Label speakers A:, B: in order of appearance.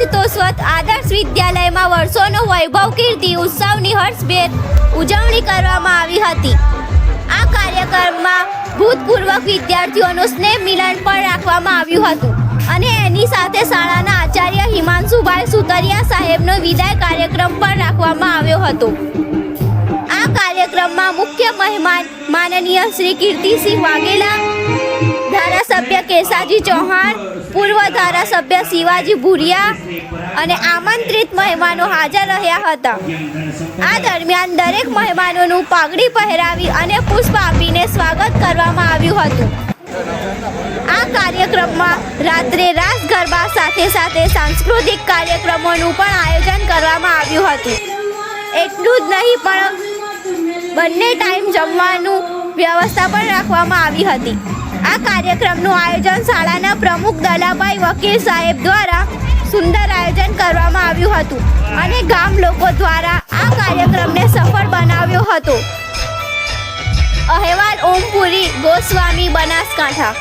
A: તોસ્વત આદર્શ વિદ્યાલયમાં વર્ષોનો વૈભવ કીર્તિ ઉત્સવની હર્ષભેર ઉજવણી કરવામાં આવી હતી। આ કાર્યક્રમમાં ભૂતપૂર્વ વિદ્યાર્થીઓનું સ્નેહ મિલન પણ રાખવામાં આવ્યું હતું અને એની સાથે શાળાના આચાર્ય હિમાંશુભાઈ સુતરિયા સાહેબનો વિદાય કાર્યક્રમ પણ રાખવામાં આવ્યો હતો। આ કાર્યક્રમમાં મુખ્ય મહેમાન માનનીય શ્રી કીર્તિસિંહ વાઘેલા, ધારાસભ્ય કેસાજી ચૌહાણ, પૂર્વ ધારાસભ્ય શિવાજી ભુરિયા અને આમંત્રિત મહેમાનો હાજર રહ્યા હતા। આ દરમિયાન દરેક મહેમાનોનું પાઘડી પહેરાવી અને પુષ્પ આપીને સ્વાગત કરવામાં આવ્યું હતું। આ કાર્યક્રમમાં રાત્રે રાસ ગરબા સાથે સાથે સાંસ્કૃતિક કાર્યક્રમોનું પણ આયોજન કરવામાં આવ્યું હતું। એટલું જ નહીં પણ બંને ટાઈમ જમવાનું વ્યવસ્થા પણ રાખવામાં આવી હતી। આ કાર્યક્રમનું આયોજન શાળાના પ્રમુખ દલાભાઈ વકીલ સાહેબ દ્વારા સુંદર આયોજન કરવામાં આવ્યું હતું અને ગામ લોકો દ્વારા આ કાર્યક્રમને સફળ બનાવ્યો હતો। અહેવાલ ઓમપુરી ગોસ્વામી, બનાસકાંઠા।